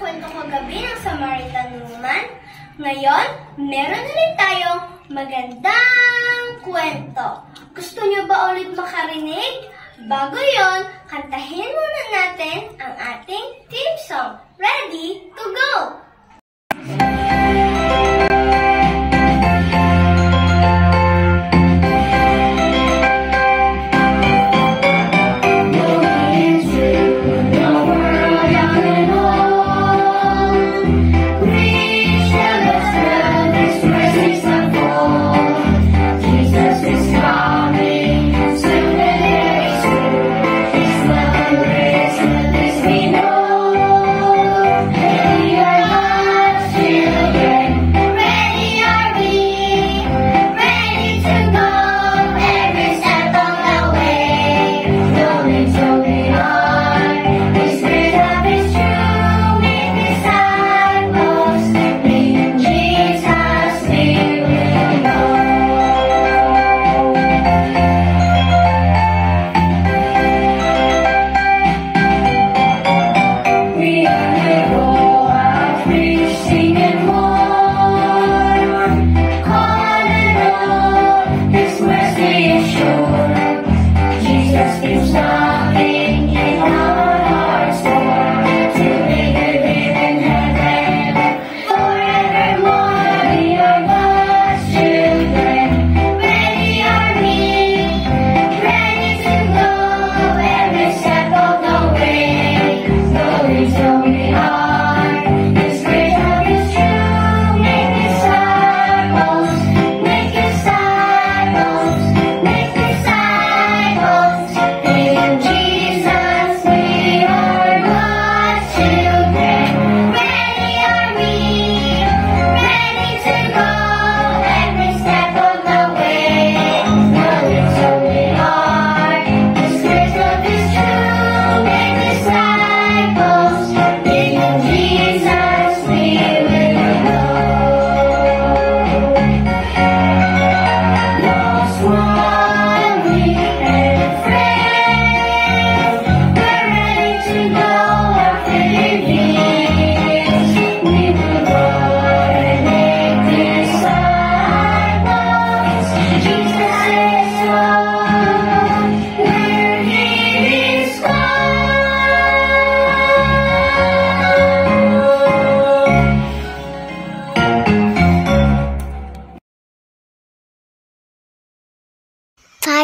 kwento kagabi ng Samaritan Woman. Ngayon, meron ulit tayong magandang kwento. Gusto niyo ba ulit makarinig? Bago yon, kantahin muna natin ang ating theme song. Ready to go!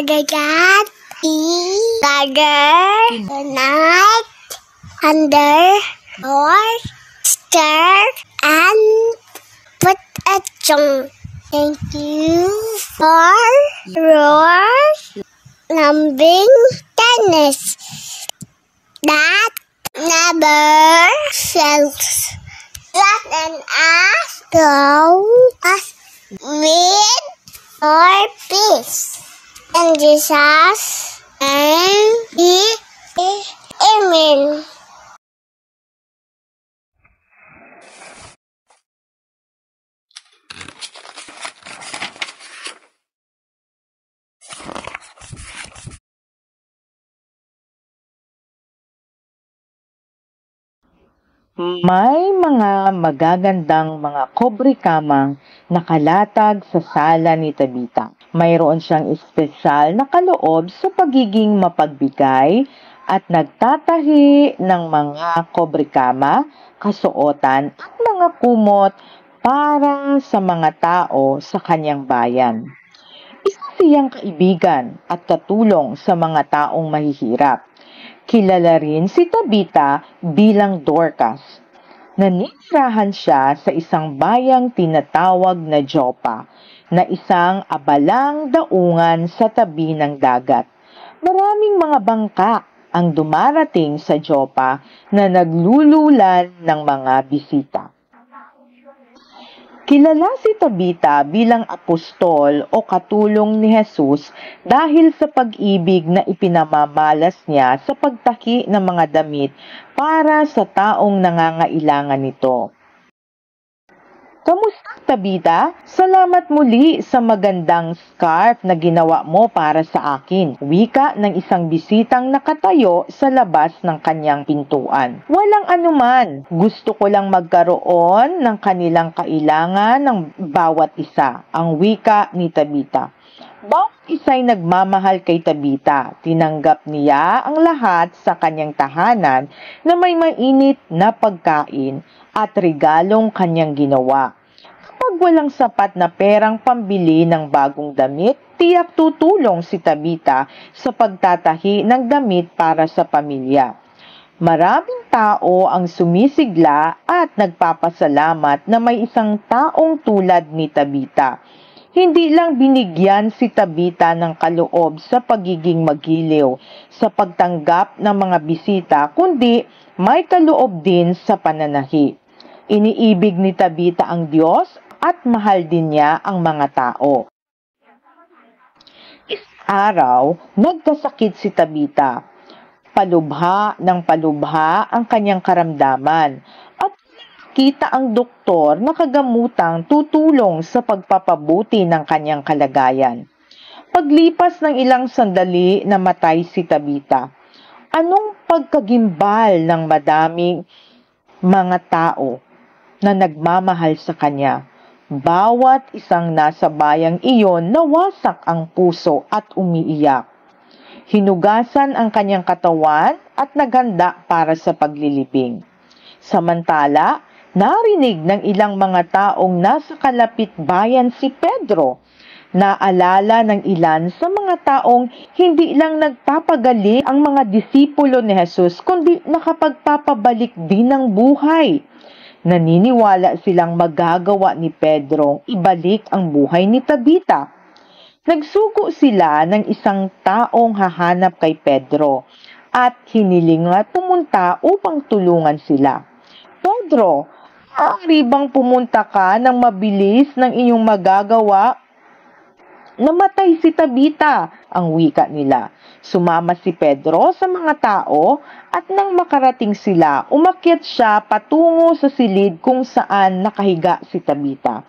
Father God, Father, night, under, Lord, stir, and put a song. Thank you for your loving kindness that never fails. Let us go us with your peace. And Jesus, Amen. May mga magagandang mga kobre-kamang nakalatag sa sala ni Tabita. Mayroon siyang espesyal na kaloob sa pagiging mapagbigay at nagtatahi ng mga kobre-kama, kasuotan at mga kumot para sa mga tao sa kanyang bayan. Isa siyang kaibigan at katulong sa mga taong mahihirap. Kilala rin si Tabita bilang Dorcas. Naninirahan siya sa isang bayang tinatawag na Joppa, na isang abalang daungan sa tabi ng dagat. Maraming mga bangka ang dumarating sa Joppa na naglululan ng mga bisita. Kilala si Tabita bilang apostol o katulong ni Jesus dahil sa pag-ibig na ipinamamalas niya sa pagtaki ng mga damit para sa taong nangangailangan nito. Kamusta, Tabita? Salamat muli sa magandang scarf na ginawa mo para sa akin. Wika ng isang bisitang nakatayo sa labas ng kanyang pintuan. Walang anuman. Gusto ko lang magkaroon ng kanilang kailangan ng bawat isa. Ang wika ni Tabita. Bawat isa'y nagmamahal kay Tabita. Tinanggap niya ang lahat sa kanyang tahanan na may mainit na pagkain at regalong kanyang ginawa. Kapag walang sapat na perang pambili ng bagong damit, tiyak tutulong si Tabita sa pagtatahi ng damit para sa pamilya. Maraming tao ang sumisigla at nagpapasalamat na may isang taong tulad ni Tabita. Hindi lang binigyan si Tabita ng kaloob sa pagiging magiliw sa pagtanggap ng mga bisita, kundi may kaloob din sa pananahi. Iniibig ni Tabita ang Diyos at mahal din niya ang mga tao. Isang araw, nagkasakit si Tabita. Palubha ng palubha ang kanyang karamdaman at kita ang doktor na kagamutang tutulong sa pagpapabuti ng kanyang kalagayan. Paglipas ng ilang sandali, namatay si Tabita. Anong pagkagimbal ng madaming mga tao na nagmamahal sa kanya? Bawat isang nasa bayang iyon nawasak ang puso at umiiyak. Hinugasan ang kanyang katawan at naghanda para sa paglilibing. Samantala, narinig ng ilang mga taong nasa kalapit bayan si Pedro. Naalala ng ilan sa mga taong hindi lang nagpapagaling ang mga disipulo ni Jesus, kundi nakapagpapabalik din ng buhay. Naniniwala silang magagawa ni Pedro ibalik ang buhay ni Tabita. Nagsugo sila ng isang taong hahanap kay Pedro at hiniling na pumunta upang tulungan sila. Pedro, maaari bang pumunta ka ng mabilis ng iyong magagawa? Namatay si Tabita, ang wika nila. Sumama si Pedro sa mga tao at nang makarating sila, umakyat siya patungo sa silid kung saan nakahiga si Tabita.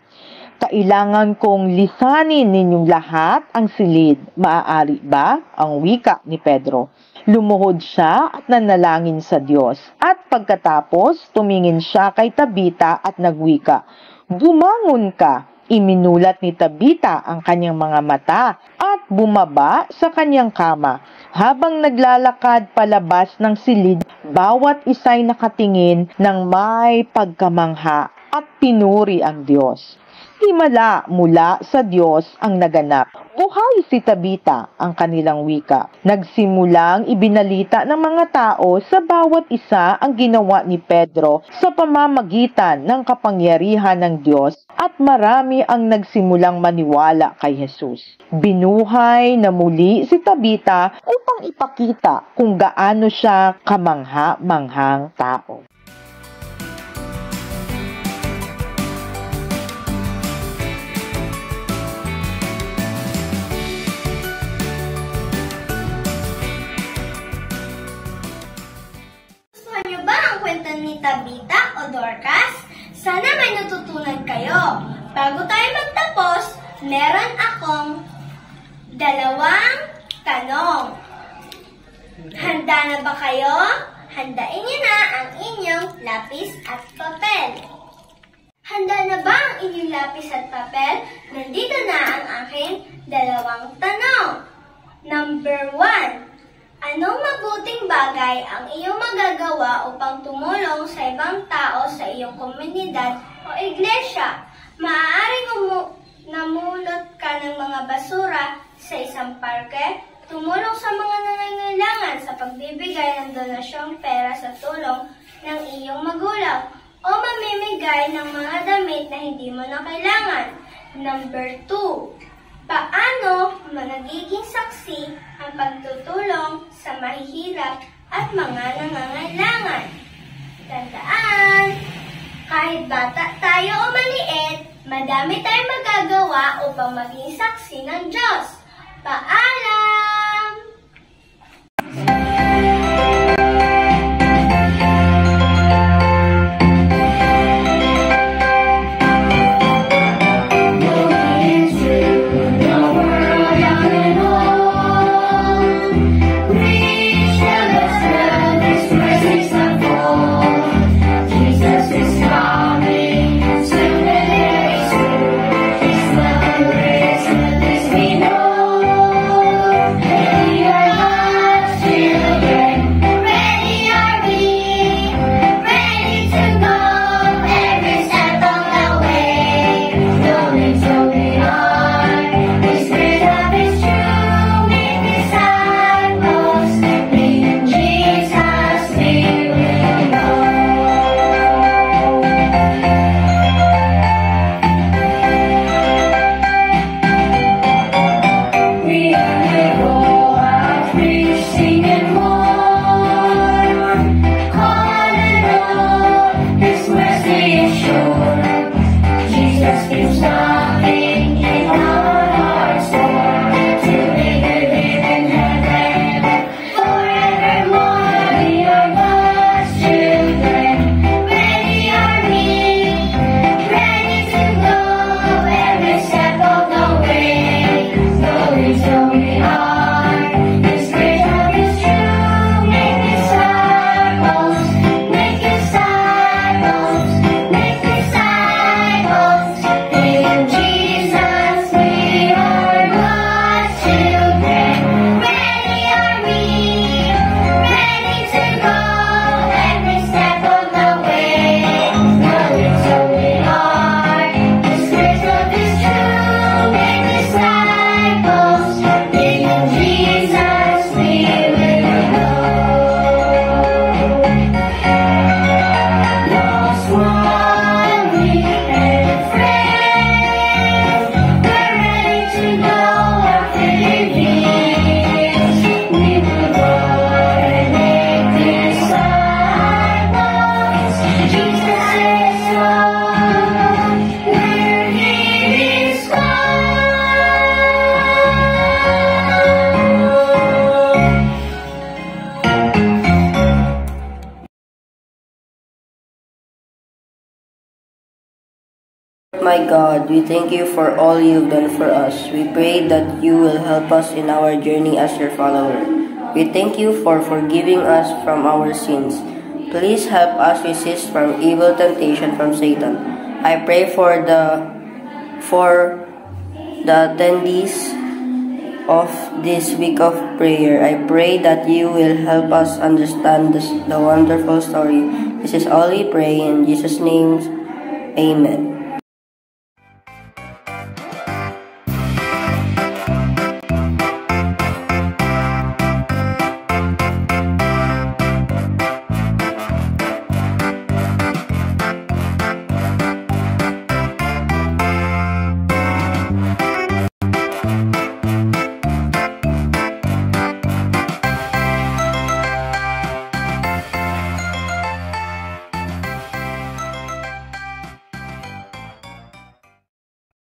Kailangan kong lisanin ninyong lahat ang silid. Maaari ba? Ang wika ni Pedro. Lumuhod siya at nanalangin sa Diyos. At pagkatapos, tumingin siya kay Tabita at nagwika, "Bumangon ka." Iminulat ni Tabita ang kanyang mga mata at bumaba sa kanyang kama. Habang naglalakad palabas ng silid, bawat isa'y nakatingin ng may pagkamangha at pinuri ang Diyos. Himala mula sa Diyos ang naganap. Buhay si Tabita, ang kanilang wika. Nagsimulang ibinalita ng mga tao sa bawat isa ang ginawa ni Pedro sa pamamagitan ng kapangyarihan ng Diyos at marami ang nagsimulang maniwala kay Jesus. Binuhay na muli si Tabita upang ipakita kung gaano siya kamangha-manghang tao. Kwento ni Tabita o Dorcas? Sana may natutunan kayo. Bago tayo magtapos, meron akong 2 tanong. Handa na ba kayo? Handain niyo na ang inyong lapis at papel. Handa na ba ang inyong lapis at papel? Nandito na ang aking 2 tanong. Number 1. Anong mabuting bagay ang iyong magagawa upang tumulong sa ibang tao sa iyong komunidad o iglesia? Maaaring namulot ka ng mga basura sa isang parke, tumulong sa mga nangangailangan sa pagbibigay ng donasyong pera sa tulong ng iyong magulang, o mamimigay ng mga damit na hindi mo na kailangan. Number 2. Paano nagiging saksi ang pagtutulong sa mahihirap at mga nangangailangan? Tandaan, kahit bata tayo o maliit, madami tayong magagawa upang maging saksi ng Diyos. Paalam! my God, we thank you for all you've done for us. We pray that you will help us in our journey as your follower. We thank you for forgiving us from our sins. Please help us resist from evil temptation from Satan. I pray for the attendees of this week of prayer. I pray that you will help us understand the wonderful story. This is all we pray in Jesus' name. Amen.